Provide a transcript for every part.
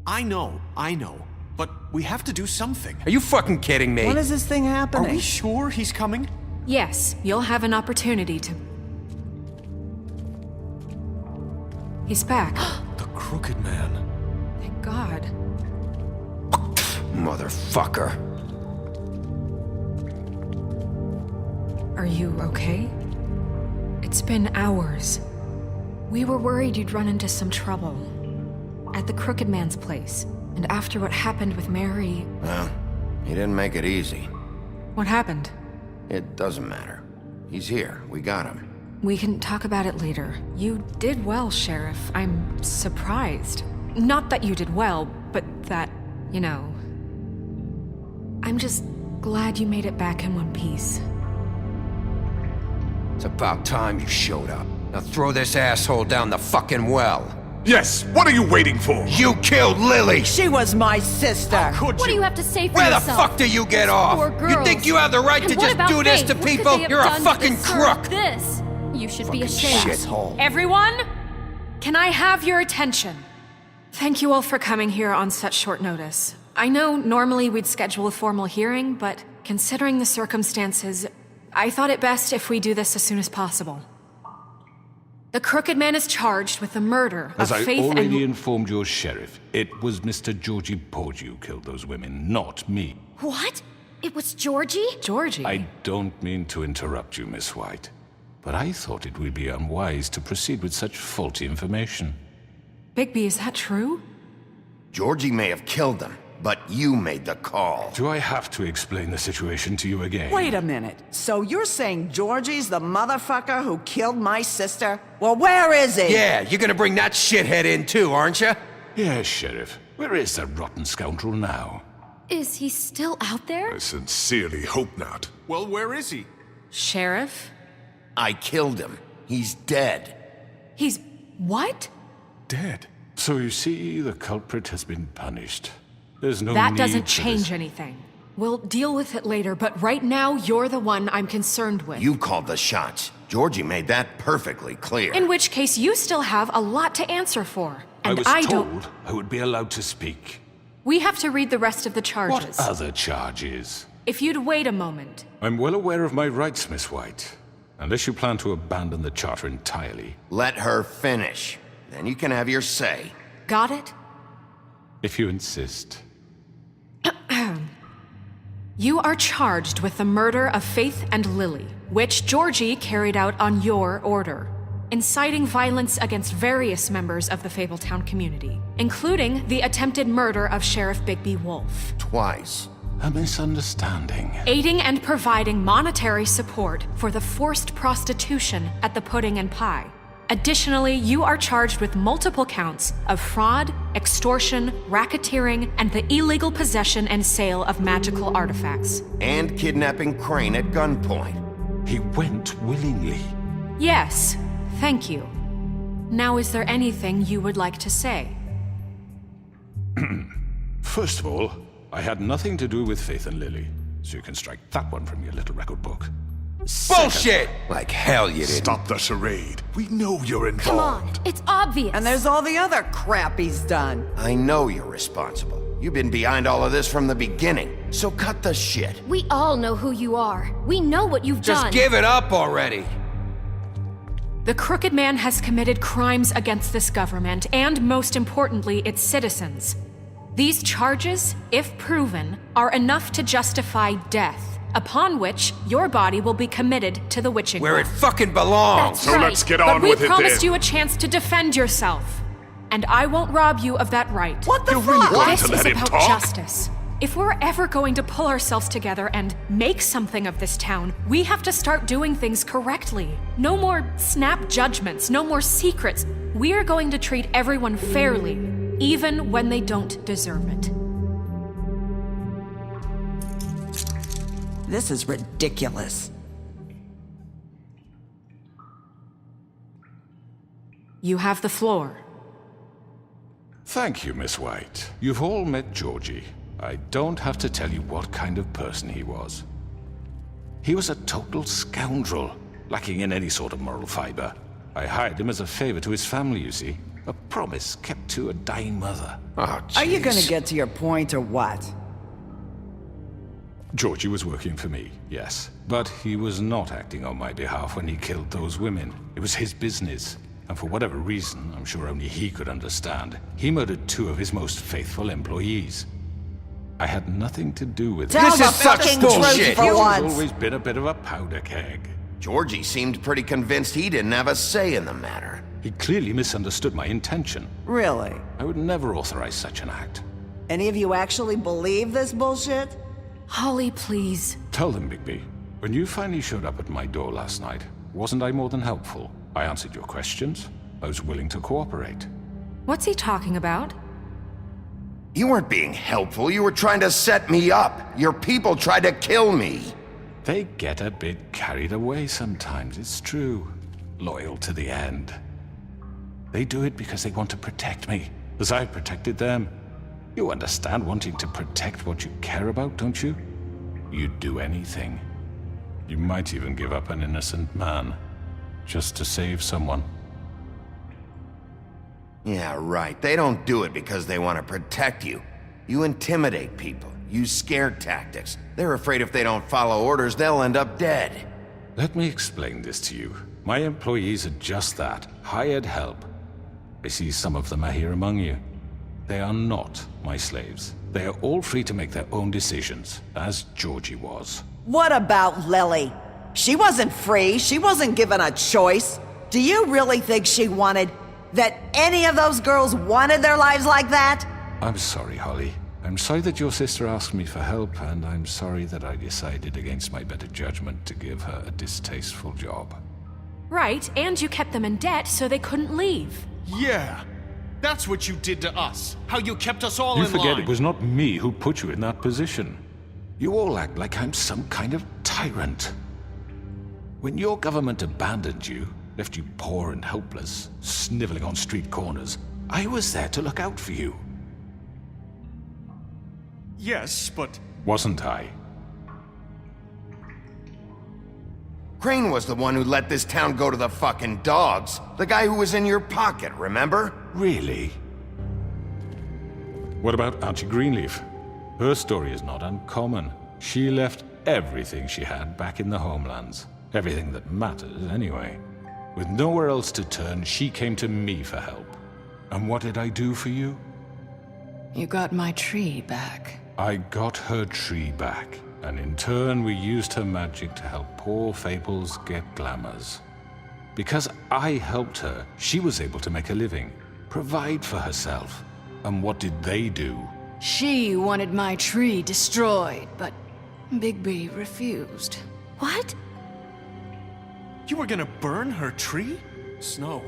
I know. But we have to do something. Are you fucking kidding me? When is this thing Are happening? we sure he's coming? Yes, you'll have an opportunity to... He's back. The Crooked Man. Thank God. Motherfucker. Are you okay? It's been hours. We were worried you'd run into some trouble. At the Crooked Man's place. And after what happened with Mary... Well, he didn't make it easy. What happened? It doesn't matter. He's here. We got him. We can talk about it later. You did well, Sheriff. I'm surprised. Not that you did well, but that, you know... I'm just glad you made it back in one piece. It's about time you showed up. Now throw this asshole down the fucking well. Yes, what are you waiting for? You killed Lily! She was my sister. Could What do you? you have to say for Where the yourself? fuck do you get off? Poor You girls. think you have the right And to what just about do this Faith? to What could people? they have You're a done to fucking deserve crook! This. You should be Fucking ashamed. shithole. Everyone, can I have your attention? Thank you all for coming here on such short notice. I know normally we'd schedule a formal hearing, but considering the circumstances, I thought it best if we do this as soon as possible. The Crooked Man is charged with the murder As of I Faith already and... informed your sheriff, it was Mr. Georgie Porgy who killed those women, not me. What? It was Georgie? Georgie. I don't mean to interrupt you, Miss White, but I thought it would be unwise to proceed with such faulty information. Bigby, is that true? Georgie may have killed him, but you made the call. Do I have to explain the situation to you again? Wait a minute. So you're saying Georgie's the motherfucker who killed my sister? Well, where is he? Yeah, you're gonna bring that shithead in too, aren't you? Yes, Sheriff. Where is that rotten scoundrel now? Is he still out there? I sincerely hope not. Well, where is he? Sheriff? I killed him. He's dead. He's... what? Dead. So you see, the culprit has been punished. There's no That need doesn't for this. change anything. We'll deal with it later, but right now, you're the one I'm concerned with. You called the shots. Georgie made that perfectly clear. In which case, you still have a lot to answer for. I And was don't... told I would be allowed to speak. We have to read the rest of the charges. What other charges? If you'd wait a moment. I'm well aware of my rights, Miss White. Unless you plan to abandon the charter entirely. Let her finish. Then you can have your say. Got it? If you insist. You are charged with the murder of Faith and Lily, which Georgie carried out on your order, inciting violence against various members of the Fabletown community, including the attempted murder of Sheriff Bigby Wolf, Twice. A misunderstanding. aiding and providing monetary support for the forced prostitution at the Pudding and Pie. Additionally, you are charged with multiple counts of fraud, extortion, racketeering, and the illegal possession and sale of magical artifacts. And kidnapping Crane at gunpoint. He went willingly. Yes, thank you. Now, is there anything you would like to say? First of all, I had nothing to do with Faith and Lily, so you can strike that one from your little record book. Bullshit! Like hell you didn't. Stop the charade. We know you're involved. Come on, it's obvious. And there's all the other crap he's done. I know you're responsible. You've been behind all of this from the beginning. So cut the shit. We all know who you are. We know what you've Just done. give it up already. The Crooked Man has committed crimes against this government and, most importantly, its citizens. These charges, if proven, are enough to justify death, upon which your body will be committed to the witching Where it well. fucking belongs. That's right. Let's get But on we with it promised then. you a chance to defend yourself, and I won't rob you of that right. What the You really fuck? want This to is let him about talk? justice. If we're ever going to pull ourselves together and make something of this town, we have to start doing things correctly. No more snap judgments, no more secrets. We are going to treat everyone fairly, even when they don't deserve it. This is ridiculous. You have the floor. Thank you, Miss White. You've all met Georgie. I don't have to tell you what kind of person he was. He was a total scoundrel, lacking in any sort of moral fiber. I hired him as a favor to his family, you see. A promise kept to a dying mother. Oh, Are you gonna jeez. get to your point or what? Georgie was working for me, yes. But he was not acting on my behalf when he killed those women. It was his business. And for whatever reason, I'm sure only he could understand, he murdered 2 of his most faithful employees. I had nothing to do with Tell This the is such fucking bullshit. truth for He's once. always been a bit of a powder keg. Georgie seemed pretty convinced he didn't have a say in the matter. He clearly misunderstood my intention. Really? I would never authorize such an act. Any of you actually believe this bullshit? Holly, please. Tell them, Bigby. When you finally showed up at my door last night, wasn't I more than helpful? I answered your questions. I was willing to cooperate. What's he talking about? You weren't being helpful, you were trying to set me up. Your people tried to kill me. They get a bit carried away sometimes, it's true. Loyal to the end. They do it because they want to protect me, as I protected them. You understand wanting to protect what you care about, don't you? You'd do anything. You might even give up an innocent man, just to save someone. Yeah, right. They don't do it because they want to protect you. You intimidate people, use scare tactics. They're afraid if they don't follow orders, they'll end up dead. Let me explain this to you. My employees are just that, hired help. I see some of them are here among you. They are not my slaves. They are all free to make their own decisions, as Georgie was. What about Lily? She wasn't free. She wasn't given a choice. Do you really think she wanted... that any of those girls wanted their lives like that? I'm sorry, Holly. I'm sorry that your sister asked me for help, and I'm sorry that I decided against my better judgment to give her a distasteful job. Right, and you kept them in debt so they couldn't leave. Yeah. That's what you did to us. How you kept us all You in forget line. it was not me who put you in that position. You all act like I'm some kind of tyrant. When your government abandoned you, left you poor and helpless, sniveling on street corners, I was there to look out for you. Yes, but... Wasn't I? Crane was the one who let this town go to the fucking dogs. The guy who was in your pocket, remember? Really? What about Auntie Greenleaf? Her story is not uncommon. She left everything she had back in the homelands. Everything that mattered, anyway. With nowhere else to turn, she came to me for help. And what did I do for you? You got my tree back. I got her tree back, and in turn we used her magic to help poor Fables get glamours. Because I helped her, she was able to make a living, provide for herself. And what did they do? She wanted my tree destroyed, but Bigby refused. What? You were gonna burn her tree? Snow,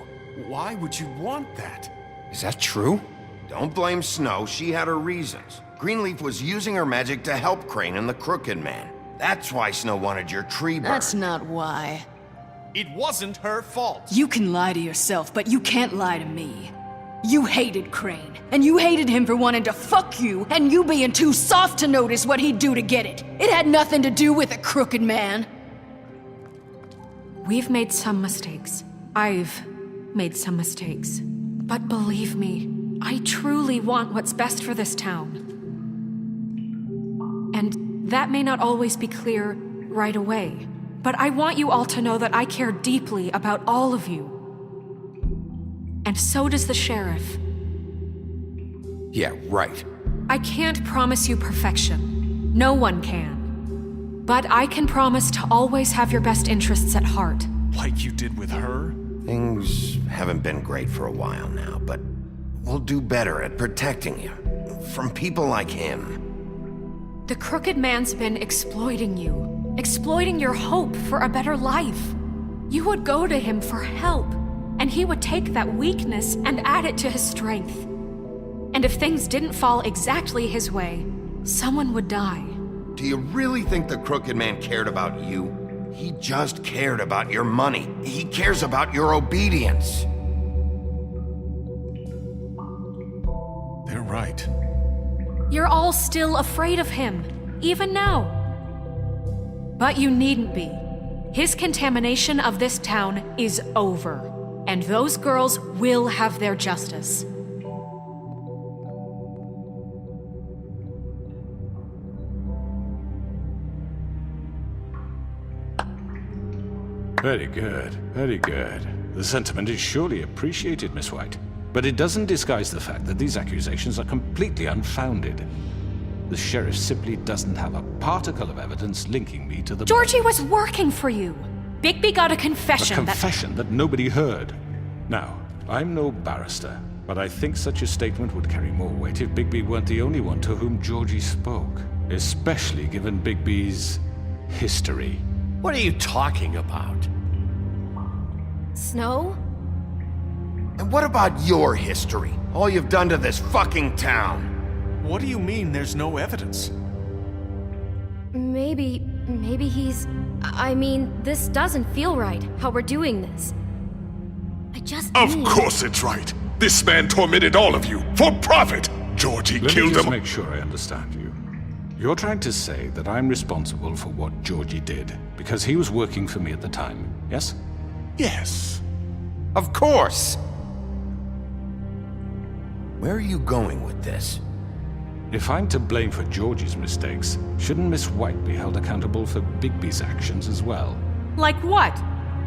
why would you want that? Is that true? Don't blame Snow, she had her reasons. Greenleaf was using her magic to help Crane and the Crooked Man. That's why Snow wanted your tree burned. That's not why. It wasn't her fault. You can lie to yourself, but you can't lie to me. You hated Crane, and you hated him for wanting to fuck you, and you being too soft to notice what he'd do to get it. It had nothing to do with a Crooked Man. We've made some mistakes. I've made some mistakes. But believe me, I truly want what's best for this town. And that may not always be clear right away. But I want you all to know that I care deeply about all of you. And so does the sheriff. Yeah, right. I can't promise you perfection. No one can. But I can promise to always have your best interests at heart. Like you did with her? Things haven't been great for a while now, but we'll do better at protecting you. From people like him. The Crooked Man's been exploiting you. Exploiting your hope for a better life. You would go to him for help, and he would take that weakness and add it to his strength. And if things didn't fall exactly his way, someone would die. Do you really think the Crooked Man cared about you? He just cared about your money. He cares about your obedience. They're right. You're all still afraid of him, even now. But you needn't be. His contamination of this town is over. and those girls will have their justice. Very good, very good. The sentiment is surely appreciated, Miss White. But it doesn't disguise the fact that these accusations are completely unfounded. The sheriff simply doesn't have a particle of evidence linking me to the... Georgie was working for you. Bigby got a A confession confession that nobody heard. Now, I'm no barrister, but I think such a statement would carry more weight if Bigby weren't the only one to whom Georgie spoke. Especially given Bigby's history. What are you talking about? Snow? And what about your history? All you've done to this fucking town? What do you mean there's no evidence? Maybe he's... I mean, this doesn't feel right, how we're doing this. I just Of need... course it's right. This man tormented all of you for profit. Georgie Let me killed just him. make sure I understand you. You're trying to say that I'm responsible for what Georgie did because he was working for me at the time, yes? Yes. Of course! Where are you going with this? If I'm to blame for Georgie's mistakes, shouldn't Miss White be held accountable for Bigby's actions as well? Like what?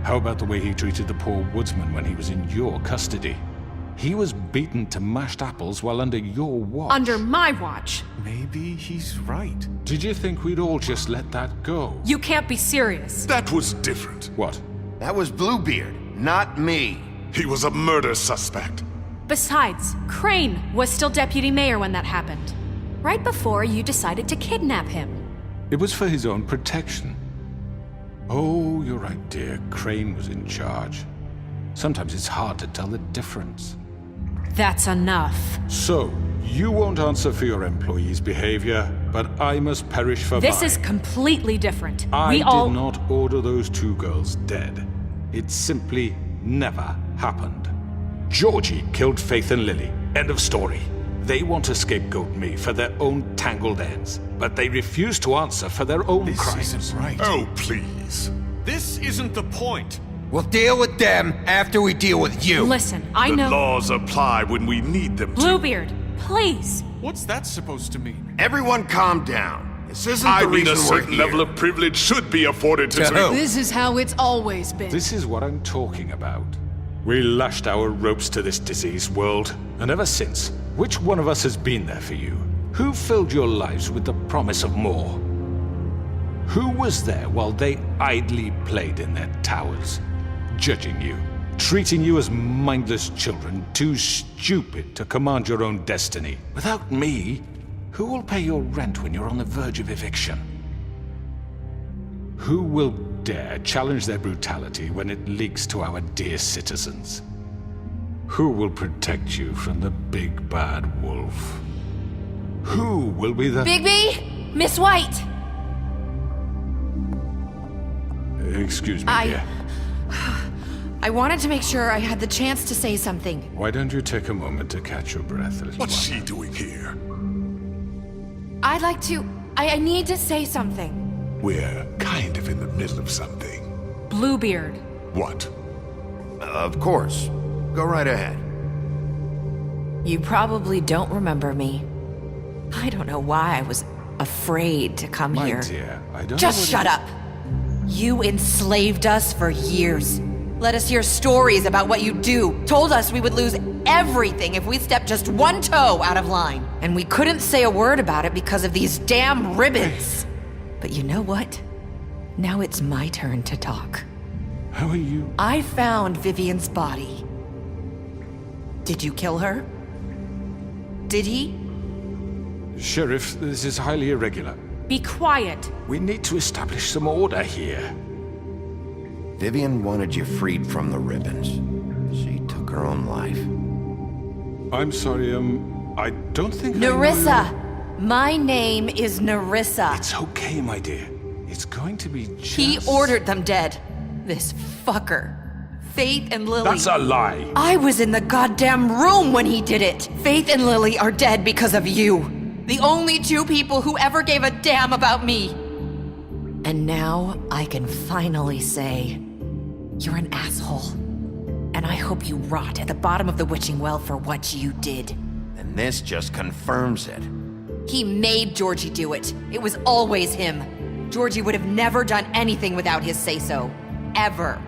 How about the way he treated the poor woodsman when he was in your custody? He was beaten to mashed apples while under your watch. Under my watch. Maybe he's right. Did you think we'd all just let that go? You can't be serious. That was different. What? That was Bluebeard, not me. He was a murder suspect. Besides, Crane was still deputy mayor when that happened. Right before you decided to kidnap him. It was for his own protection. Oh, you're right, dear. Crane was in charge. Sometimes it's hard to tell the difference. That's enough. So, you won't answer for your employees' behavior, but I must perish for This mine. is completely different. I We all... did not order those two girls dead. It simply never happened. Georgie killed Faith and Lily. End of story. They want to scapegoat me for their own tangled ends, but they refuse to answer for their own This crimes. isn't right. Oh, please. This isn't the point. We'll deal with them after we deal with you. Listen, I The know... laws apply when we need them to. Bluebeard, please. What's that supposed to mean? Everyone calm down. This isn't I the mean, reason a we're certain here. level of privilege should be afforded to... To who? This is how it's always been. This is what I'm talking about. We lashed our ropes to this diseased world, and ever since, which one of us has been there for you? Who filled your lives with the promise of more? Who was there while they idly played in their towers, judging you, treating you as mindless children, too stupid to command your own destiny? Without me, who will pay your rent when you're on the verge of eviction? Who will dare challenge their brutality when it leaks to our dear citizens? Who will protect you from the big bad wolf? Who will be the... Bigby? Miss White! Excuse me, dear. I wanted to make sure I had the chance to say something. Why don't you take a moment to catch your breath a little What's while? she doing here? I'd like to... I need to say something. We're kind of in the middle of something. Bluebeard. What? Of course. Go right ahead. You probably don't remember me. I don't know why I was afraid to come My here. dear, I don't Just know what shut up! You enslaved us for years. Let us hear stories about what you do. Told us we would lose everything if we stepped just one toe out of line. And we couldn't say a word about it because of these damn ribbons. But you know what? Now it's my turn to talk. How are you? I found Vivian's body. Did you kill her? Did he? Sheriff, this is highly irregular. Be quiet. We need to establish some order here. Vivian wanted you freed from the ribbons. She took her own life. I'm sorry, I don't think I know Nerissa! My name is Nerissa. It's okay, my dear. It's going to be just... He ordered them dead. This fucker. Faith and Lily. That's a lie. I was in the goddamn room when he did it. Faith and Lily are dead because of you. The only two people who ever gave a damn about me. And now I can finally say, you're an asshole. And And I hope you rot at the bottom of the witching well for what you did. And this just confirms it. He made Georgie do it. It was always him. Georgie would have never done anything without his say-so. Ever.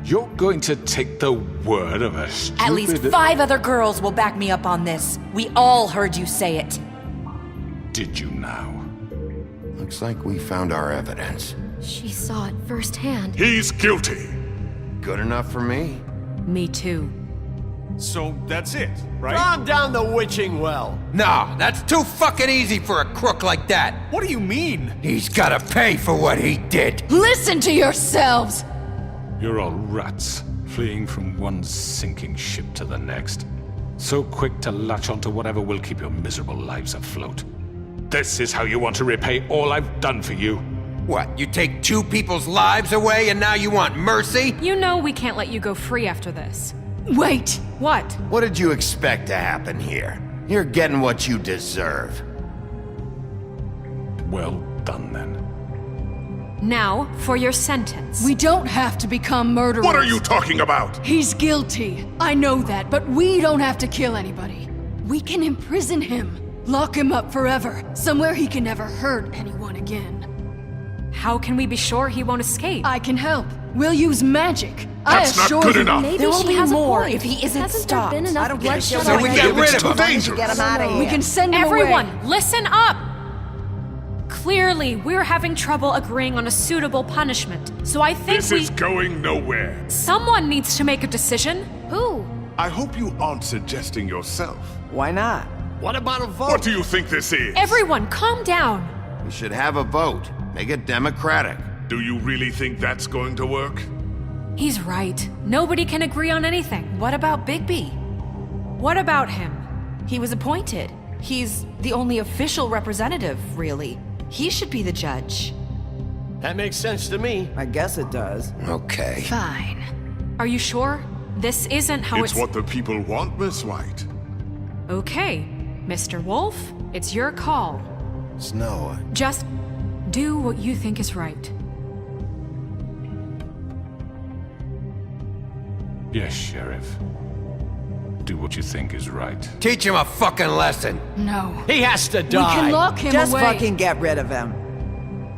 You're going to take the word of a stupid... At least 5 other girls will back me up on this. We all heard you say it. Did you now? Looks like we found our evidence. She saw it firsthand. He's guilty. Good enough for me. Me too. So that's it, right? Calm down the witching well. No, that's too fucking easy for a crook like that. What do you mean? He's gotta pay for what he did. Listen to yourselves! You're all rats, fleeing from one sinking ship to the next. So quick to latch onto whatever will keep your miserable lives afloat. This is how you want to repay all I've done for you? What, you take 2 people's lives away and now you want mercy? You know we can't let you go free after this. Wait! What? What did you expect to happen here? You're getting what you deserve. Well done, then. Now, for your sentence. We don't have to become murderers. What are you talking about? He's guilty. I know that, but we don't have to kill anybody. We can imprison him. Lock him up forever. Somewhere he can never hurt anyone again. How can we be sure he won't escape? I can help. We'll use magic. That's I not assure good you. enough. Maybe There will she be has more a point. if he isn't Hasn't stopped. there been enough I don't give a bloodshed shit So we already? get rid of It's too him. dangerous. Get him out of here. We can send him Everyone, away. listen up! Clearly, we're having trouble agreeing on a suitable punishment, so I think This is going nowhere. Someone needs to make a decision. Who? I hope you aren't suggesting yourself. Why not? What about a vote? What do you think this is? Everyone, calm down. We should have a vote. Make it democratic. Do you really think that's going to work? He's right. Nobody can agree on anything. What about Bigby? What about him? He was appointed. He's the only official representative, really. He should be the judge. That makes sense to me. I guess it does. Okay. Fine. Are you sure? This isn't how It's what the people want, Miss White. Okay, Mr. Wolf, it's your call. Snow, Just do what you think is right. Yes, Sheriff. Do what you think is right. Teach him a fucking lesson. No. He has to We die. can lock him Just away. fucking get rid of him.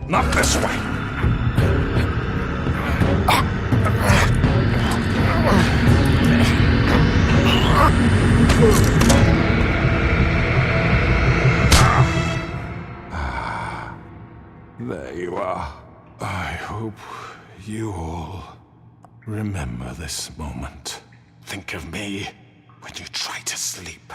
Not this way! There you are. I hope you all remember this moment. Think of me when you try to sleep.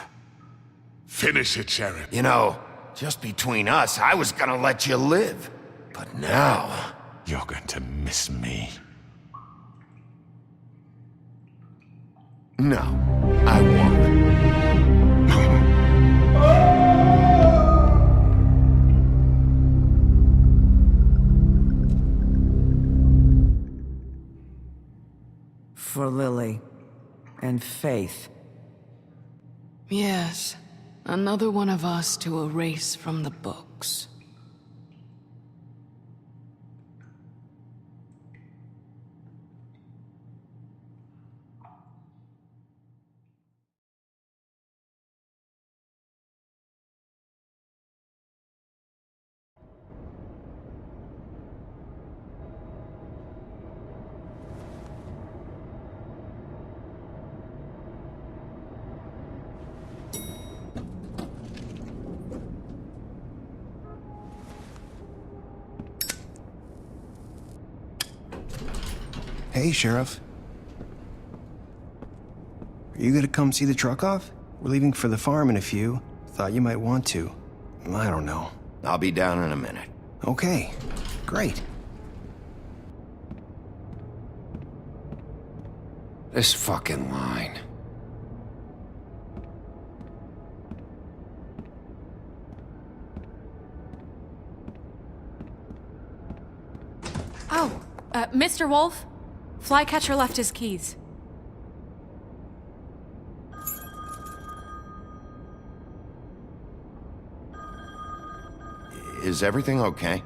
Finish it, Sheriff. you know, just between us, I was gonna let you live. But now... You're going to miss me. No, I won't. For Lily and Faith. Yes. Another one of us to erase from the books. Hey, Sheriff. Are you gonna come see the truck off? We're leaving for the farm in a few. Thought you might want to. I don't know. I'll be down in a minute. Okay, great. This fucking line. Oh, Mr. Wolf? Flycatcher left his keys. Is everything okay?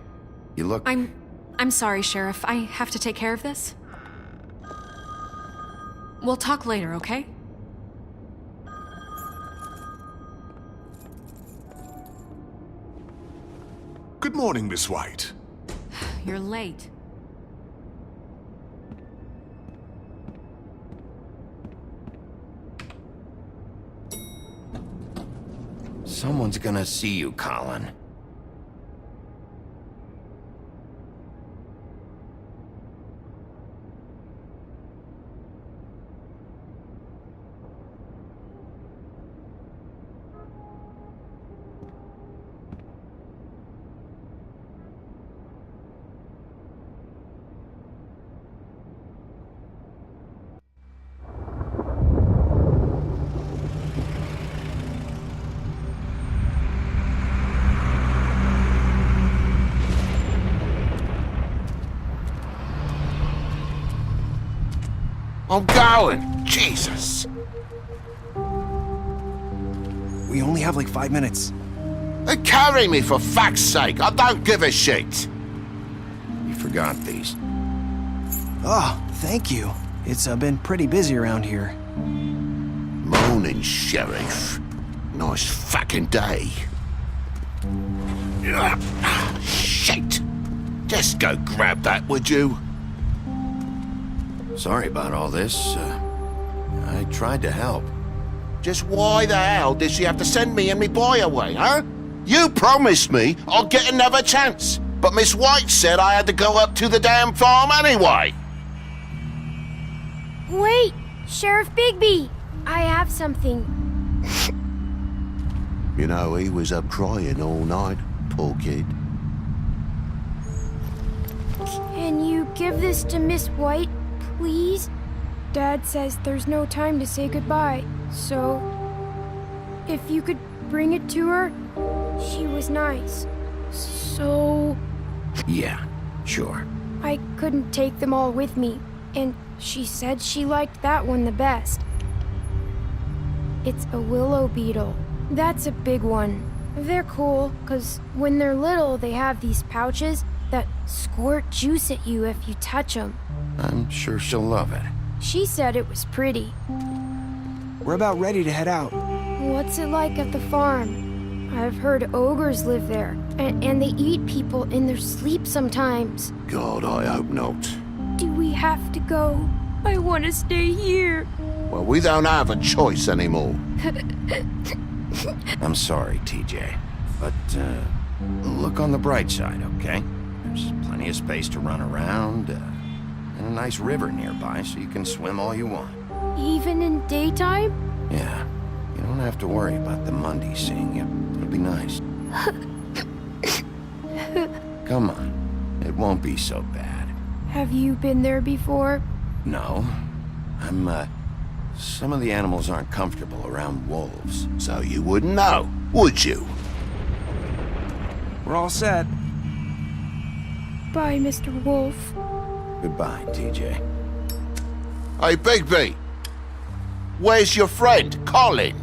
You look... I'm sorry, Sheriff. I have to take care of this. We'll talk later, okay? Good morning, Miss White. You're late. Someone's gonna see you, Colin. I'm going! Jesus! We only have like 5 minutes. Carry me for fuck's sake! I don't give a shit! You forgot these. Oh, thank you. It's been pretty busy around here. Morning, Sheriff. Nice fucking day. Shit! Just go grab that, would you? Sorry about all this. I tried to help. Just why the hell did she have to send me and me boy away, huh? You promised me I'd get another chance, but Miss White said I had to go up to the damn farm anyway. Wait! Sheriff Bigby! I have something. You know, he was up crying all night, poor kid. Can you give this to Miss White, please? Dad says there's no time to say goodbye, so if you could bring it to her, she was nice. So Yeah, sure. I couldn't take them all with me, and she said she liked that one the best. It's a willow beetle. That's a big one. They're cool, 'cause when they're little, they have these pouches that squirt juice at you if you touch them. I'm sure she'll love it. She said it was pretty. We're about ready to head out. What's it like at the farm? I've heard ogres live there, and they eat people in their sleep sometimes. God, I hope not. Do we have to go? I want to stay here. Well, we don't have a choice anymore. I'm sorry, TJ. But, look on the bright side, okay? There's plenty of space to run around, and a nice river nearby so you can swim all you want. Even in daytime? Yeah, you don't have to worry about the Mundies seeing you. It'll be nice. Come on, it won't be so bad. Have you been there before? No, some of the animals aren't comfortable around wolves. So you wouldn't know, would you? We're all set. Bye, Mr. Wolf. Goodbye, TJ. Hey, Bigby! Where's your friend, Colin?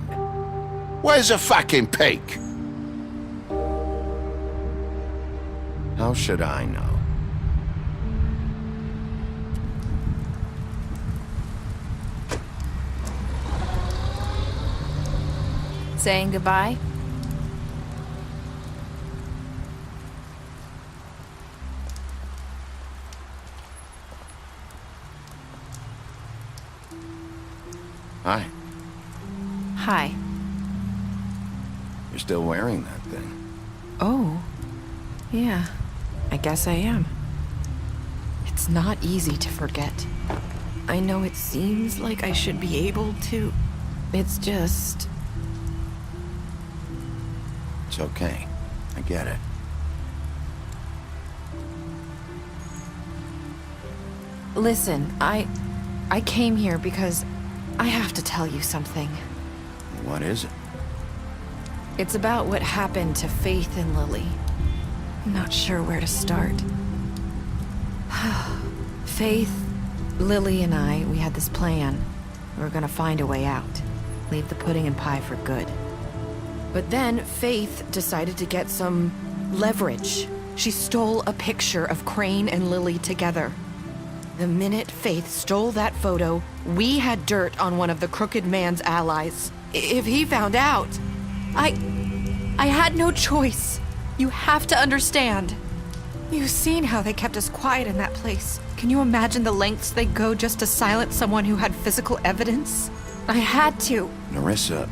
Where's the fucking pig? How should I know? Saying goodbye? Hi. Hi. You're still wearing that thing. Oh. Yeah. I guess I am. It's not easy to forget. I know it seems like I should be able to. It's just... It's okay. I get it. Listen, I came here because I have to tell you something. What is it? It's about what happened to Faith and Lily. I'm not sure where to start. Faith, Lily, and I, we had this plan. We were gonna find a way out. Leave the pudding and pie for good. But then Faith decided to get some leverage. She stole a picture of Crane and Lily together. The minute Faith stole that photo, we had dirt on one of the Crooked Man's allies. If he found out, I had no choice. You have to understand. You've seen how they kept us quiet in that place. Can you imagine the lengths they go just to silence someone who had physical evidence? I had to. Nerissa,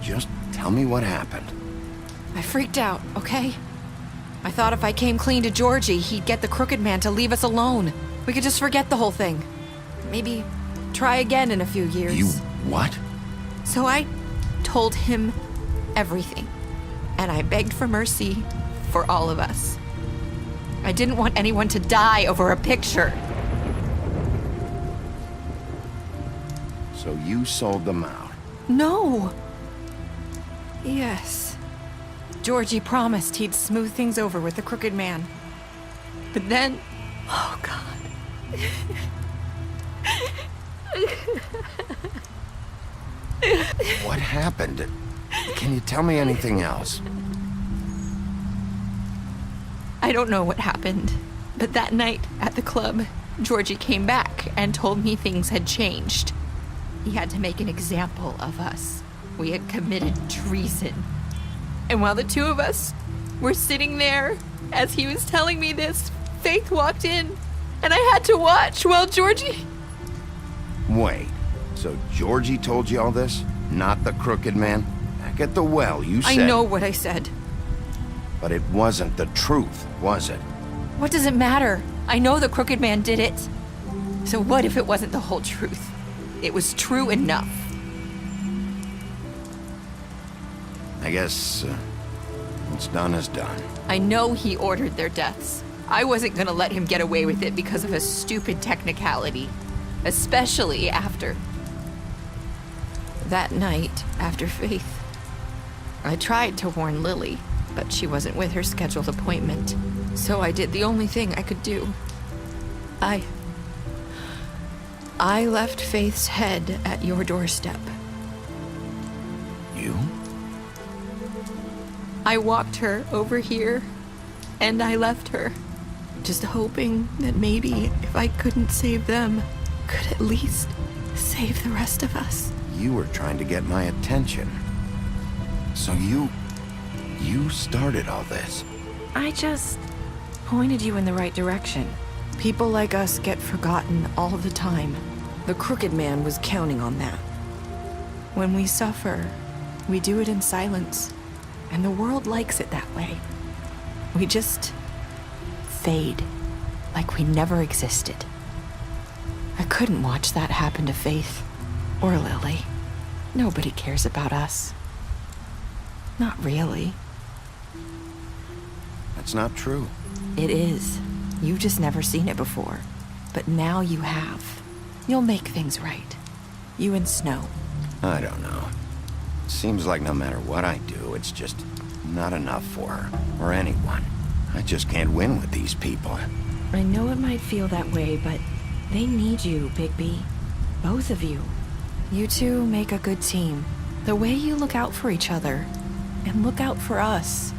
just tell me what happened. I freaked out, okay? I thought if I came clean to Georgie, he'd get the Crooked Man to leave us alone. We could just forget the whole thing. Maybe try again in a few years. You what? So I told him everything. And I begged for mercy for all of us. I didn't want anyone to die over a picture. So you sold them out? No. Yes. Georgie promised he'd smooth things over with the Crooked Man. But then... Oh, God. What happened? Can you tell me anything else? I don't know what happened, but that night at the club, Georgie came back and told me things had changed. He had to make an example of us. We had committed treason. And while the two of us were sitting there, as he was telling me this, Faith walked in, and I had to watch while Georgie... Wait, so Georgie told you all this? Not the Crooked Man? Back at the well, you said... I know what I said. But it wasn't the truth, was it? What does it matter? I know the Crooked Man did it. So what if it wasn't the whole truth? It was true enough. I guess what's done is done. I know he ordered their deaths. I wasn't gonna let him get away with it because of a stupid technicality. Especially after... that night, after Faith. I tried to warn Lily, but she wasn't with her scheduled appointment. So I did the only thing I could do. I left Faith's head at your doorstep. You? I walked her over here, and I left her. Just hoping that maybe if I couldn't save them, could at least save the rest of us. You were trying to get my attention. So you started all this. I just pointed you in the right direction. People like us get forgotten all the time. The Crooked Man was counting on that. When we suffer, we do it in silence, and the world likes it that way. We just fade, like we never existed. I couldn't watch that happen to Faith, or Lily. Nobody cares about us. Not really. That's not true. It is. You've just never seen it before. But now you have. You'll make things right. You and Snow. I don't know. It seems like no matter what I do, it's just not enough for her, or anyone. I just can't win with these people. I know it might feel that way, but they need you, Bigby. Both of you. You two make a good team. The way you look out for each other, and look out for us.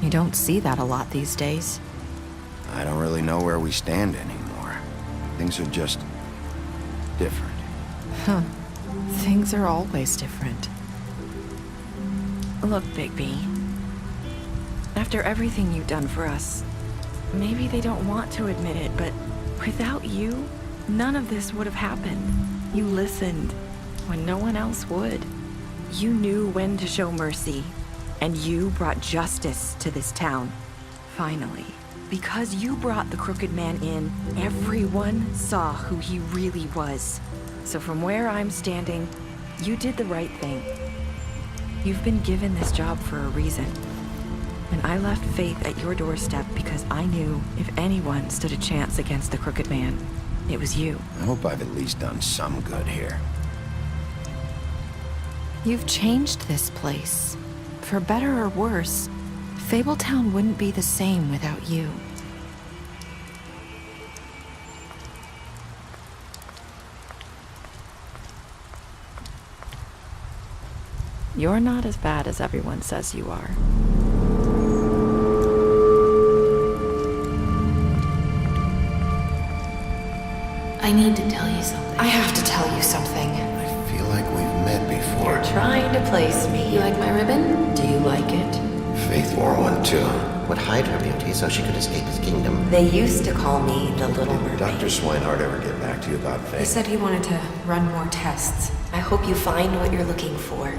You don't see that a lot these days. I don't really know where we stand anymore. Things are just different. Huh. Things are always different. Look, Bigby. After everything you've done for us, maybe they don't want to admit it, but without you, none of this would have happened. You listened when no one else would. You knew when to show mercy, and you brought justice to this town. Finally. Because you brought the Crooked Man in, everyone saw who he really was. So from where I'm standing, you did the right thing. You've been given this job for a reason. And I left Faith at your doorstep because I knew if anyone stood a chance against the Crooked Man, it was you. I hope I've at least done some good here. You've changed this place. For better or worse, Fabletown wouldn't be the same without you. You're not as bad as everyone says you are. I need to tell you something. I have to tell you something. I feel like we've met before. You're trying to place me. You like my ribbon? Do you like it? Faith wore one too. Would hide her beauty so she could escape his kingdom. They used to call me the Little Mermaid. Did Dr. Swinehart ever get back to you about Faith? He said he wanted to run more tests. I hope you find what you're looking for.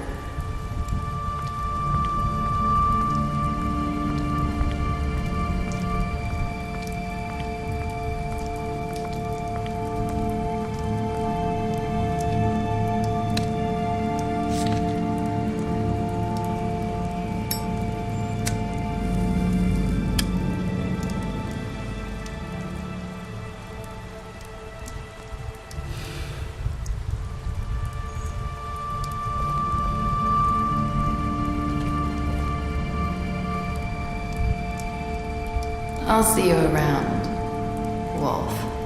I'll see you around, Wolf.